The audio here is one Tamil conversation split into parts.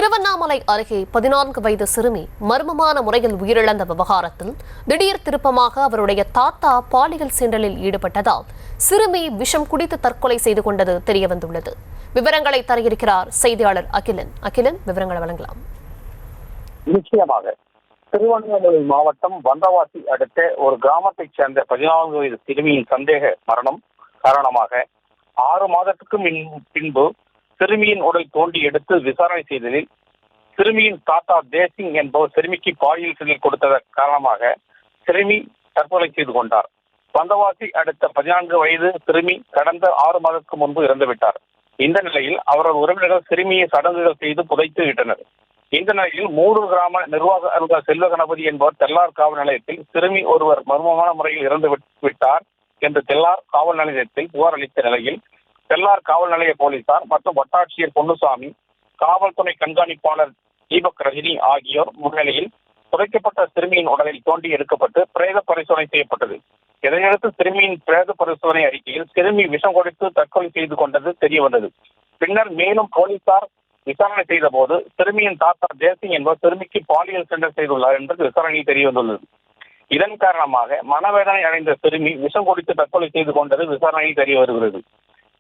திருவண்ணாமலை அருகே 14 வயது சிறுமி மர்மமான முறையில் உயிரிழந்த விவகாரத்தில் திடீர் திருப்பமாக அவருடைய தாத்தா பாலியல் சீண்டலில் ஈடுபட்டதால் சிறுமி விஷம் குடித்து தற்கொலை செய்து கொண்டது தெரியவந்துள்ளது. விவரங்களை தர இருக்கிறார் செய்தியாளர் அகிலன். விவரங்களை வழங்கலாம். நிச்சயமாக திருவண்ணாமலை மாவட்டம் வந்தவாசி அடுத்த ஒரு கிராமத்தைச் சேர்ந்த 14 வயது சிறுமியின் சந்தேக மரணம் காரணமாக 6 மாதத்துக்கு பின்பு சிறுமியின் உடல் தோண்டி எடுத்து விசாரணை செய்ததில் சிறுமியின் தாத்தா தேசிங் என்பவர் சிறுமிக்கு பாலியல் சீண்டல் கொடுத்ததன் காரணமாக சிறுமி தற்கொலை செய்து கொண்டார். வந்தவாசி அடுத்த 14 வயது சிறுமி கடந்த 6 மாதத்துக்கு முன்பு இறந்துவிட்டார். இந்த நிலையில் அவரது உறவினர்கள் சிறுமியை சடங்குகள் செய்து புதைத்து விட்டனர். இந்த நிலையில் 3 கிராம நிர்வாக அலுவலர் செல்வ கணபதி என்பவர் தெல்லார் காவல் நிலையத்தில் சிறுமி ஒருவர் மர்மமான முறையில் இறந்து விட்டார் என்று தெல்லார் காவல் நிலையத்தில் புகார் அளித்த நிலையில் தெல்லார் காவல் நிலைய போலீசார் மற்றும் வட்டாட்சியர் பொன்னுசாமி, காவல்துறை கண்காணிப்பாளர் தீபக் ரஜினி ஆகியோர் முன்னிலையில் புதைக்கப்பட்ட சிறுமியின் உடலில் தோண்டி எடுக்கப்பட்டு பிரேத பரிசோதனை செய்யப்பட்டது. இதையடுத்து சிறுமியின் பிரேத பரிசோதனை அறிக்கையில் சிறுமி விஷம் கொடுத்து தற்கொலை செய்து கொண்டது தெரியவந்தது. பின்னர் மேலும் போலீசார் விசாரணை செய்த போது சிறுமியின் தாத்தா தேசிங் என்பவர் சிறுமிக்கு பாலியல் சீண்டல் செய்துள்ளார் என்பது விசாரணையில் தெரியவந்துள்ளது. இதன் காரணமாக மனவேதனை அடைந்த சிறுமி விஷம் குடித்து தற்கொலை செய்து கொண்டது விசாரணையில் தெரிய வருகிறது.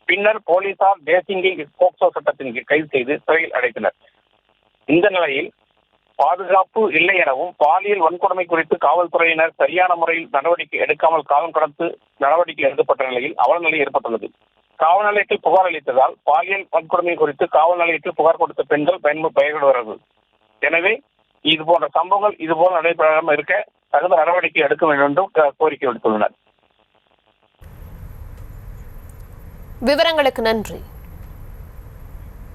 பின்னர் போலீசார் தேசிங்கை போக்சோ சட்டத்தின் கீழ் கைது செய்து சிறையில் அடைத்தனர். இந்த நிலையில் பாதுகாப்பு இல்லை எனவும் பாலியல் வன்கொடுமை குறித்து காவல்துறையினர் சரியான முறையில் நடவடிக்கை எடுக்காமல் காலம் கடந்து நடவடிக்கை எடுக்கப்பட்ட நிலையில் அவல நிலை ஏற்பட்டுள்ளது. காவல் நிலையத்தில் புகார் அளித்ததால் பாலியல் வன்கொடுமை குறித்து காவல் நிலையத்தில் புகார் கொடுத்த பெண்கள் பயப்படுவார்கள். எனவே இதுபோன்ற சம்பவங்கள் இதுபோல் நடைபெறாமல் இருக்க தகுந்த நடவடிக்கை எடுக்க வேண்டும் என்றும் கோரிக்கை விடுத்துள்ளனர். விவரங்களுக்கு நன்றி.